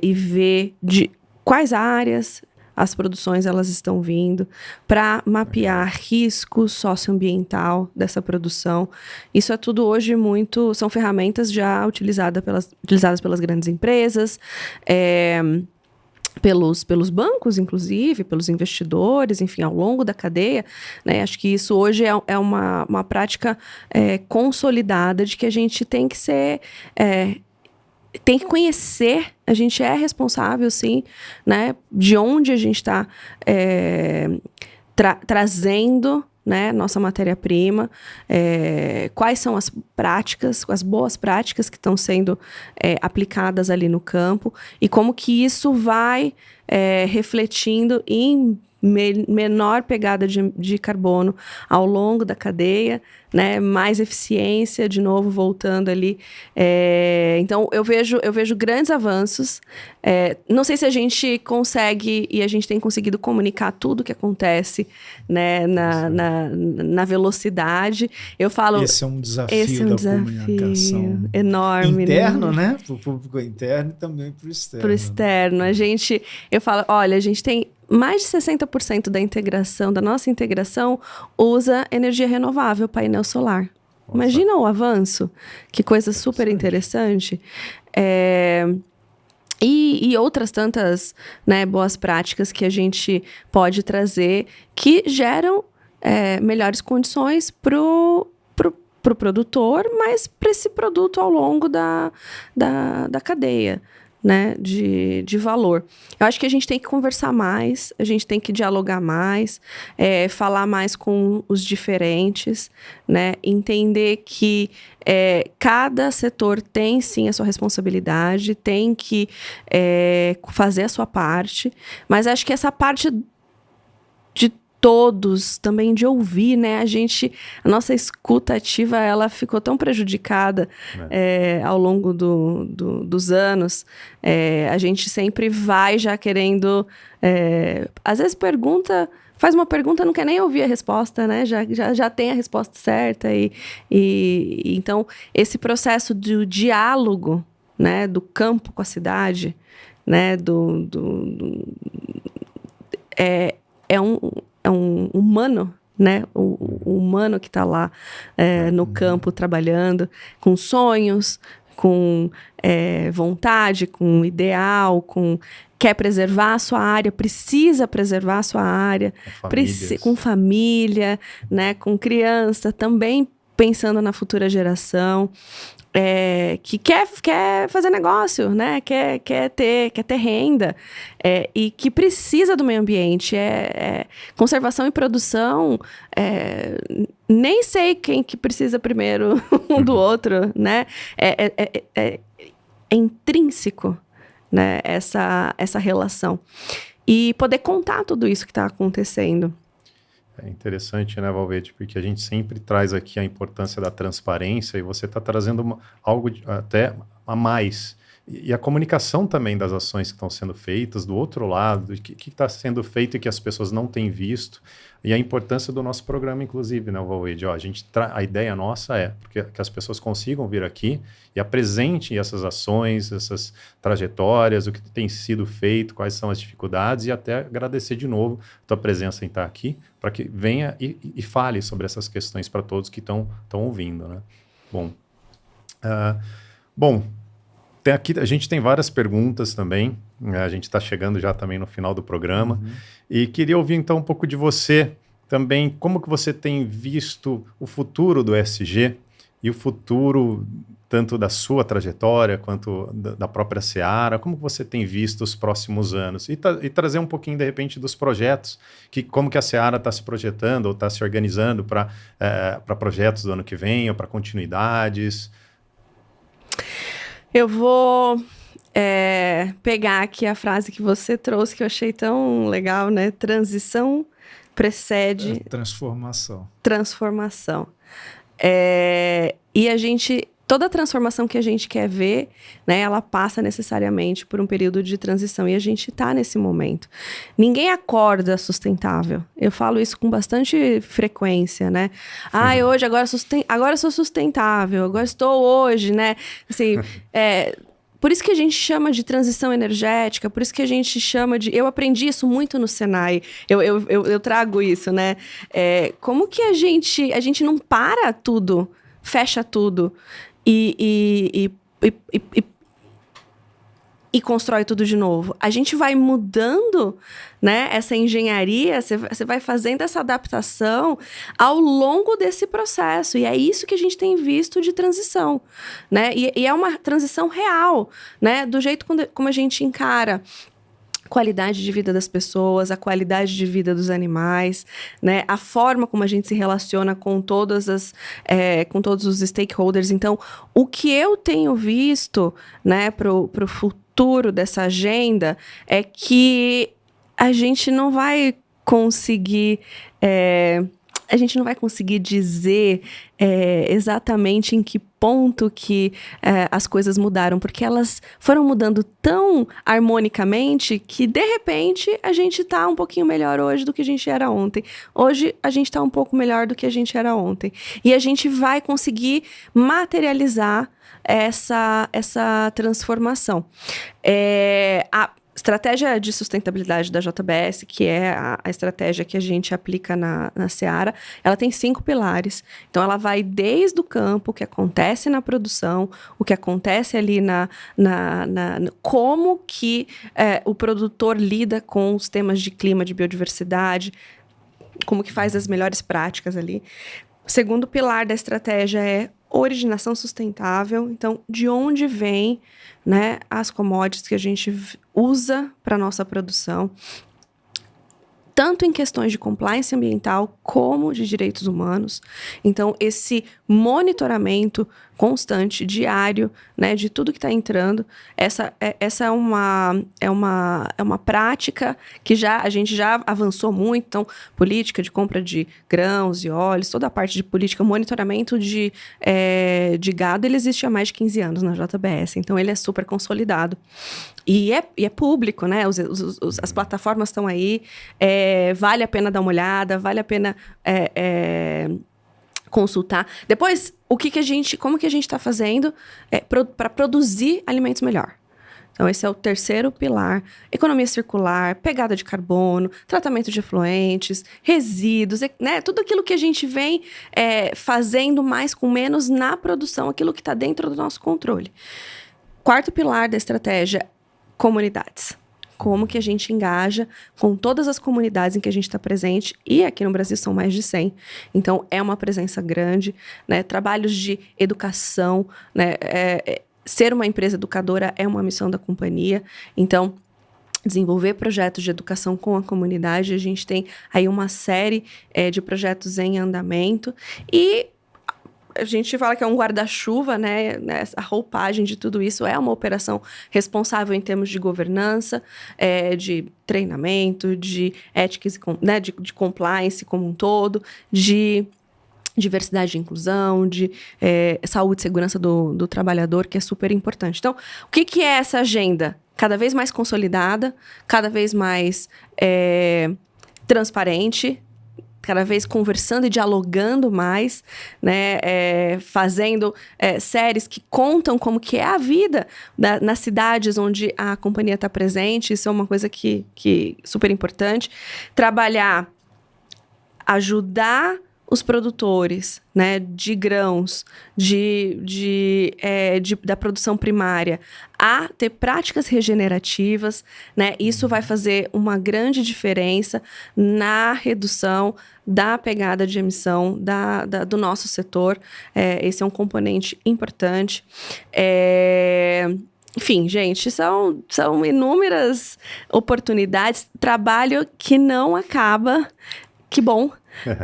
C: e ver de quais áreas as produções elas estão vindo, para mapear risco socioambiental dessa produção. Isso é tudo hoje são ferramentas já utilizadas pelas grandes empresas, pelos bancos, inclusive, pelos investidores, enfim, ao longo da cadeia, né? Acho que isso hoje é uma prática consolidada de que a gente tem que ser... tem que conhecer, a gente é responsável, sim, né, de onde a gente está trazendo, né, nossa matéria-prima, quais são as práticas, as boas práticas que estão sendo aplicadas ali no campo e como que isso vai refletindo em menor pegada de carbono ao longo da cadeia, né? Mais eficiência, de novo, voltando ali. Então, eu vejo grandes avanços. Não sei se a gente consegue, e a gente tem conseguido comunicar tudo o que acontece, né? Na velocidade. Eu falo...
A: Esse é um desafio da comunicação.
C: Enorme.
A: Interno, né? Para o público interno e também para o externo.
C: Para o externo. Eu falo, olha, a gente tem mais de 60% da nossa integração usa energia renovável, painel solar. Nossa. Imagina o avanço, que coisa super interessante. E outras tantas, né, boas práticas que a gente pode trazer que geram melhores condições para o produtor, mas para esse produto ao longo da cadeia, né, de valor. Eu acho que a gente tem que conversar mais, a gente tem que dialogar mais, falar mais com os diferentes, né, entender que cada setor tem sim a sua responsabilidade, tem que fazer a sua parte, mas acho que essa parte de todos, também de ouvir, né? A nossa escuta ativa, ela ficou tão prejudicada ao longo dos anos. A gente sempre vai já querendo... às vezes faz uma pergunta, não quer nem ouvir a resposta, né? Já tem a resposta certa. Então, esse processo do diálogo, né? Do campo com a cidade, né? É um humano, né? O humano que está lá no campo trabalhando, com sonhos, com vontade, com ideal, quer preservar a sua área, precisa preservar a sua área, com família, né? Com criança, também pensando na futura geração. Que quer fazer negócio, né? Quer ter renda, e que precisa do meio ambiente. Conservação e produção, nem sei quem que precisa primeiro um do outro, né? É intrínseco, né? Essa relação. E poder contar tudo isso que está acontecendo.
B: É interessante, né, Valverde? Porque a gente sempre traz aqui a importância da transparência e você está trazendo algo até a mais. E a comunicação também das ações que estão sendo feitas, do outro lado, o que está sendo feito e que as pessoas não têm visto. E a importância do nosso programa, inclusive, né, Valverde? A ideia nossa é que as pessoas consigam vir aqui e apresentem essas ações, essas trajetórias, o que tem sido feito, quais são as dificuldades, e até agradecer de novo a tua presença em estar aqui, para que venha e fale sobre essas questões para todos que estão ouvindo, né? Bom, aqui, a gente tem várias perguntas também, a gente está chegando já também no final do programa, e queria ouvir então um pouco de você também, como que você tem visto o futuro do ESG e o futuro tanto da sua trajetória quanto da própria Seara, como que você tem visto os próximos anos? E trazer um pouquinho, de repente, dos projetos, como que a Seara está se projetando ou está se organizando para projetos do ano que vem ou para continuidades.
C: Eu vou pegar aqui a frase que você trouxe, que eu achei tão legal, né? Transição precede... Transformação. E toda a transformação que a gente quer ver, né, ela passa necessariamente por um período de transição. E a gente está nesse momento. Ninguém acorda sustentável. Eu falo isso com bastante frequência, né? Hoje, agora eu sou sustentável, agora estou hoje, né? Assim, por isso que a gente chama de transição energética, por isso que a gente chama de... Eu aprendi isso muito no Senai, eu trago isso, né? Como que a gente não para tudo, fecha tudo e constrói tudo de novo. A gente vai mudando, né, essa engenharia, você vai fazendo essa adaptação ao longo desse processo. E é isso que a gente tem visto de transição, né? E é uma transição real, né? Do jeito como a gente encara a qualidade de vida das pessoas, a qualidade de vida dos animais, né? A forma como a gente se relaciona com todos os stakeholders. Então, o que eu tenho visto, né, pro futuro dessa agenda é que a gente não vai conseguir dizer exatamente em que ponto que as coisas mudaram, porque elas foram mudando tão harmonicamente que, de repente, a gente está um pouquinho melhor hoje do que a gente era ontem. Hoje, a gente está um pouco melhor do que a gente era ontem. E a gente vai conseguir materializar essa transformação. A estratégia de sustentabilidade da JBS, que é a estratégia que a gente aplica na Seara, ela tem 5 pilares. Então, ela vai desde o campo, o que acontece na produção, o que acontece ali como que o produtor lida com os temas de clima, de biodiversidade, como que faz as melhores práticas ali. O segundo pilar da estratégia é originação sustentável. Então, de onde vem, né, as commodities que a gente usa para a nossa produção, tanto em questões de compliance ambiental como de direitos humanos. Então, esse monitoramento constante, diário, né, de tudo que está entrando, essa é uma prática que a gente já avançou muito. Então, política de compra de grãos e óleos, toda a parte de política, monitoramento de gado, ele existe há mais de 15 anos na JBS, então ele é super consolidado. E é público, né? As plataformas estão aí, vale a pena dar uma olhada, vale a pena consultar. Depois, como que a gente está fazendo para produzir alimentos melhor? Então, esse é o terceiro pilar. Economia circular, pegada de carbono, tratamento de efluentes, resíduos, né? Tudo aquilo que a gente vem fazendo mais com menos na produção, aquilo que está dentro do nosso controle. Quarto pilar da estratégia, comunidades. Como que a gente engaja com todas as comunidades em que a gente está presente, e aqui no Brasil são mais de 100, então é uma presença grande, né? Trabalhos de educação, né? Ser uma empresa educadora é uma missão da companhia, então desenvolver projetos de educação com a comunidade, a gente tem aí uma série de projetos em andamento, e a gente fala que é um guarda-chuva, né? A roupagem de tudo isso é uma operação responsável em termos de governança, de treinamento, de ética, né? de compliance como um todo, de diversidade e inclusão, de saúde e segurança do trabalhador, que é super importante. Então, o que é essa agenda? Cada vez mais consolidada, cada vez mais transparente, cada vez conversando e dialogando mais, né? Fazendo séries que contam como que é a vida nas cidades onde a companhia está presente. Isso é uma coisa que super importante. Trabalhar, ajudar os produtores, né, de grãos, da produção primária, a ter práticas regenerativas, né? Isso vai fazer uma grande diferença na redução da pegada de emissão do nosso setor. Esse é um componente importante. Enfim, gente, são inúmeras oportunidades, trabalho que não acaba, que bom,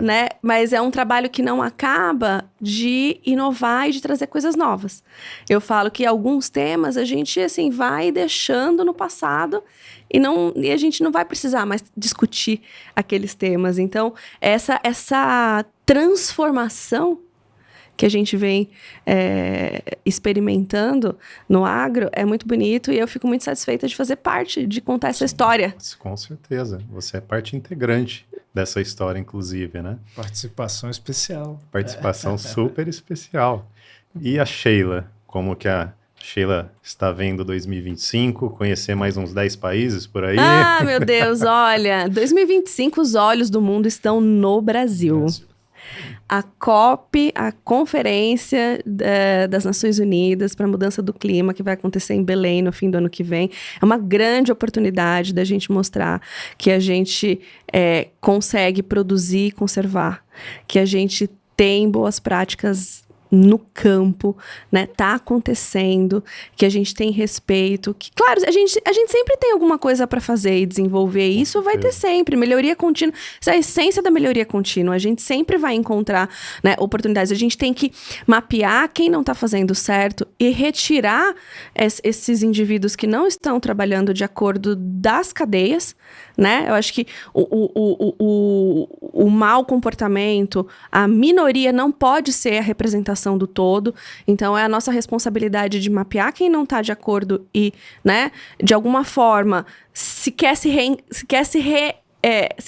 C: né? Mas é um trabalho que não acaba de inovar e de trazer coisas novas. Eu falo que alguns temas a gente, assim, vai deixando no passado e a gente não vai precisar mais discutir aqueles temas. Então, essa transformação que a gente vem experimentando no agro é muito bonito e eu fico muito satisfeita de fazer parte, de contar essa história.
B: Com certeza, você é parte integrante dessa história, inclusive, né?
A: Participação especial.
B: Participação super especial. E a Sheila, como que a Sheila está vendo 2025, conhecer mais uns 10 países por aí?
C: Ah, meu Deus, olha, 2025 os olhos do mundo estão no Brasil. A COP, a Conferência das Nações Unidas para a Mudança do Clima, que vai acontecer em Belém no fim do ano que vem, é uma grande oportunidade da gente mostrar que a gente consegue produzir e conservar, que a gente tem boas práticas no campo, né? Tá acontecendo, que a gente tem respeito, que, claro, a gente sempre tem alguma coisa para fazer e desenvolver, e isso vai ter sempre, melhoria contínua, essa é a essência da melhoria contínua, a gente sempre vai encontrar, né, oportunidades, a gente tem que mapear quem não tá fazendo certo e retirar esses indivíduos que não estão trabalhando de acordo das cadeias, né? Eu acho que o mau comportamento, a minoria não pode ser a representação do todo, então é a nossa responsabilidade de mapear quem não está de acordo e, né, de alguma forma, se quer se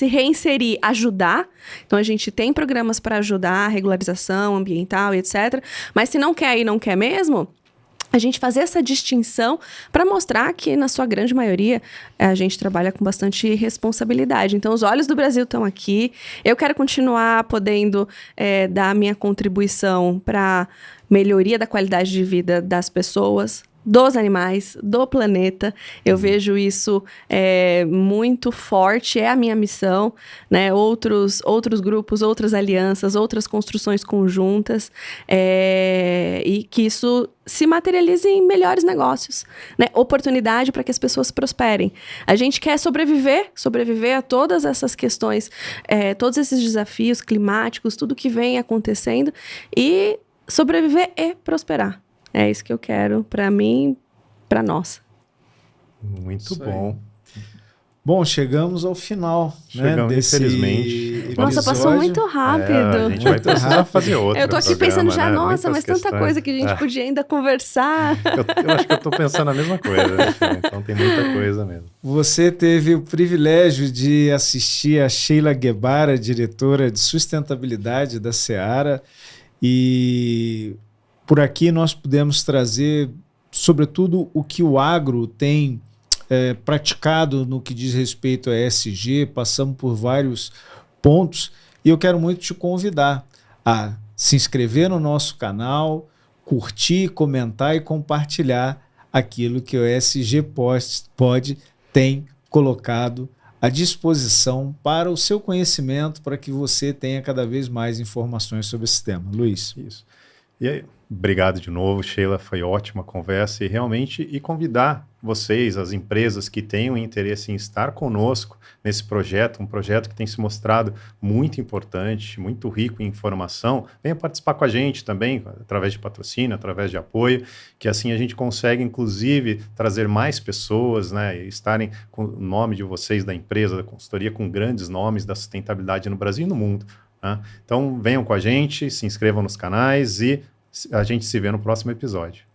C: reinserir, ajudar. Então, a gente tem programas para ajudar a regularização ambiental e etc. Mas se não quer e não quer mesmo, a gente fazer essa distinção para mostrar que, na sua grande maioria, a gente trabalha com bastante responsabilidade. Então, os olhos do Brasil estão aqui. Eu quero continuar podendo dar a minha contribuição para melhoria da qualidade de vida das pessoas, dos animais, do planeta. Eu vejo isso muito forte, é a minha missão, né? Outros grupos, outras alianças, outras construções conjuntas, e que isso se materialize em melhores negócios, né? Oportunidade para que as pessoas prosperem. A gente quer sobreviver a todas essas questões, todos esses desafios climáticos, tudo que vem acontecendo, e sobreviver e prosperar. É isso que eu quero para mim, para nós.
B: Muito bom.
A: Bom, chegamos ao final, né, desse
B: infelizmente.
A: episódio.
C: Nossa, passou muito rápido.
B: A gente vai precisar fazer outro.
C: Eu tô aqui
B: programa,
C: pensando já,
B: né?
C: nossa,
B: Muitas
C: mas tanta coisa que a gente podia ainda conversar.
B: Eu acho que eu tô pensando a mesma coisa, né? Então tem muita coisa mesmo.
A: Você teve o privilégio de assistir a Sheila Guebara, diretora de sustentabilidade da Seara, e por aqui nós pudemos trazer, sobretudo, o que o agro tem praticado no que diz respeito a ESG. Passamos por vários pontos e eu quero muito te convidar a se inscrever no nosso canal, curtir, comentar e compartilhar aquilo que o ESG Pod tem colocado à disposição para o seu conhecimento, para que você tenha cada vez mais informações sobre esse tema. Luiz.
B: Isso. E aí, obrigado de novo, Sheila, foi ótima a conversa e convidar vocês, as empresas que tenham interesse em estar conosco nesse projeto, um projeto que tem se mostrado muito importante, muito rico em informação, venha participar com a gente também, através de patrocínio, através de apoio, que assim a gente consegue, inclusive, trazer mais pessoas, né, e estarem com o nome de vocês, da empresa, da consultoria, com grandes nomes da sustentabilidade no Brasil e no mundo. Né? Então, venham com a gente, se inscrevam nos canais e a gente se vê no próximo episódio.